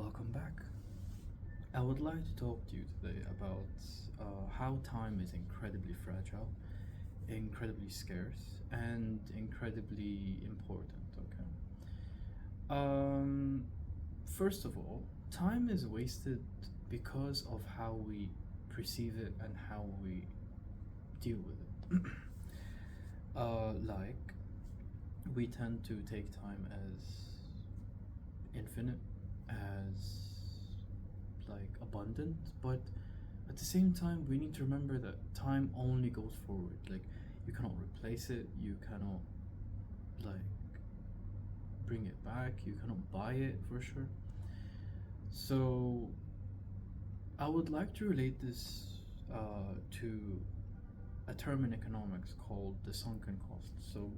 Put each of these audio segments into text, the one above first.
Welcome back. I would like to talk to you today about how time is incredibly fragile, incredibly scarce, and incredibly important. Okay. Um, First of all, time is wasted because of how we perceive it and how we deal with it. Like, we tend to take time as infinite, as like abundant, but at the same time we need to remember that time only goes forward. Like, you cannot replace it, you cannot like bring it back, you cannot buy it for sure. So I would like to relate this to a term in economics called the sunken cost. So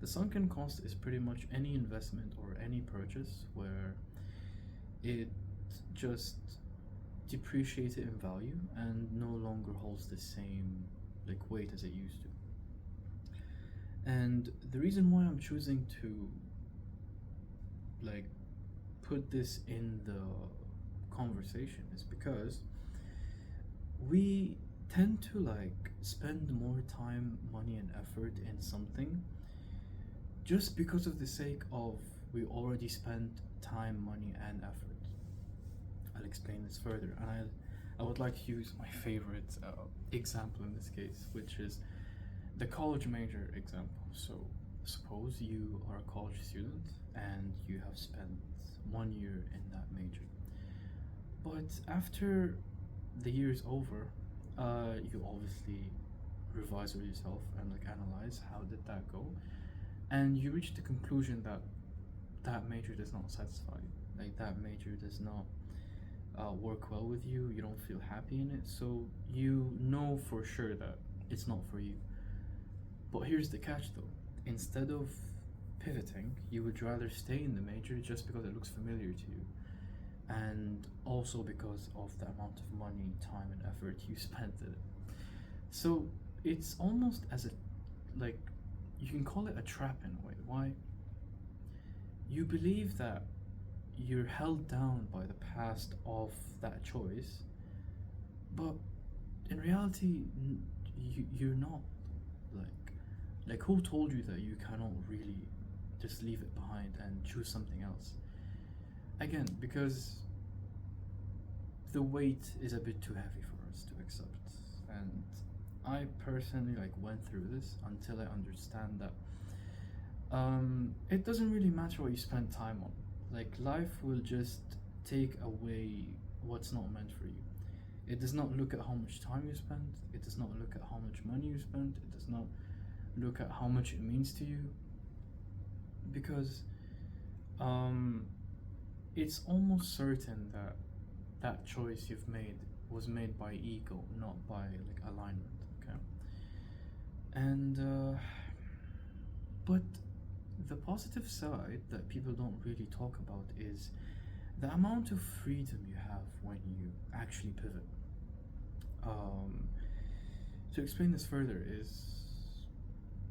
the sunken cost is pretty much any investment or any purchase where it just depreciated in value and no longer holds the same like weight as it used to. And the reason why I'm choosing to like put this in the conversation is because we tend to like spend more time, money, and effort in something just because of the sake of we already spent time, money, and effort. I'll explain this further, and I would like to use my favorite example in this case, which is the college major example. So, suppose you are a college student and you have spent 1 year in that major, but after the year is over, you obviously revise with yourself and like analyze how did that go, and you reach the conclusion that that major does not satisfy you. Like that major does not work well with you. You don't feel happy in it, so you know for sure that it's not for you. But here's the catch though. Instead of pivoting, you would rather stay in the major just because it looks familiar to you, and also because of the amount of money, time, and effort you spent in it. So it's almost as a like you can call it a trap in a way. Why? You believe that you're held down by the past of that choice, but in reality, you're not. Like, who told you that you cannot really just leave it behind and choose something else? Again, because the weight is a bit too heavy for us to accept, and I personally like went through this until I understand that it doesn't really matter what you spend time on. Like, life will just take away what's not meant for you. It does not look at how much time you spent, it does not look at how much money you spent, it does not look at how much it means to you, because um, it's almost certain that that choice you've made was made by ego, not by like alignment, okay? And but the positive side that people don't really talk about is the amount of freedom you have when you actually pivot. Um, to explain this further is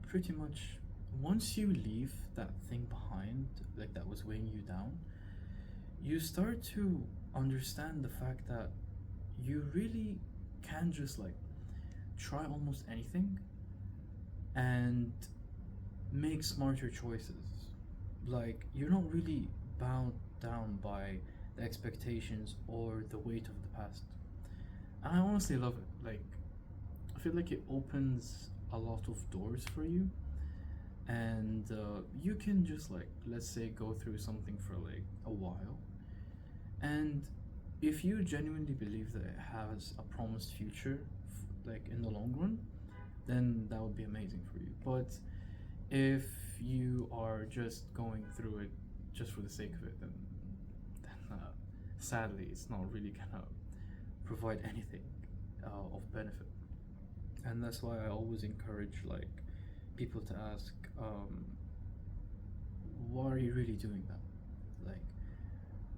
pretty much once you leave that thing behind, like that was weighing you down, you start to understand the fact that you really can just like try almost anything and make smarter choices. Like, you're not really bound down by the expectations or the weight of the past. And I honestly love it. Like, I feel like it opens a lot of doors for you, and you can just like, let's say, go through something for like a while, and if you genuinely believe that it has a promised future, like in the long run, then that would be amazing for you. But if you are just going through it just for the sake of it, then sadly, it's not really gonna provide anything of benefit. And that's why I always encourage like people to ask, why are you really doing that? Like,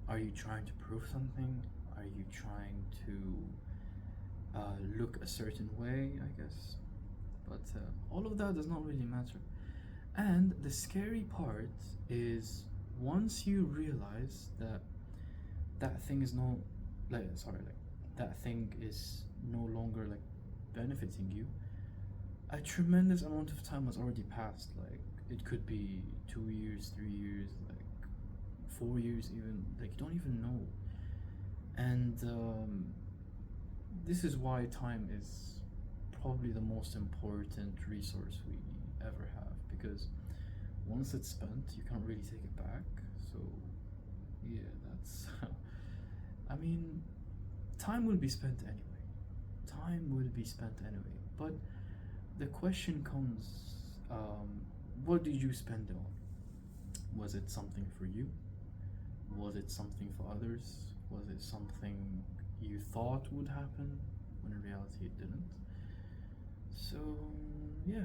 are you trying to prove something? Are you trying to look a certain way? I guess. But all of that does not really matter. And the scary part is once you realize that that thing is no, like, sorry, like, that thing is no longer like benefiting you, a tremendous amount of time has already passed. Like, it could be 2 years, 3 years, like 4 years, even. Like, you don't even know. And this is why time is probably the most important resource we ever have, because once it's spent, you can't really take it back. So, yeah, that's. I mean, time will be spent anyway. Time will be spent anyway. But the question comes, what did you spend it on? Was it something for you? Was it something for others? Was it something you thought would happen when in reality it didn't? So, yeah,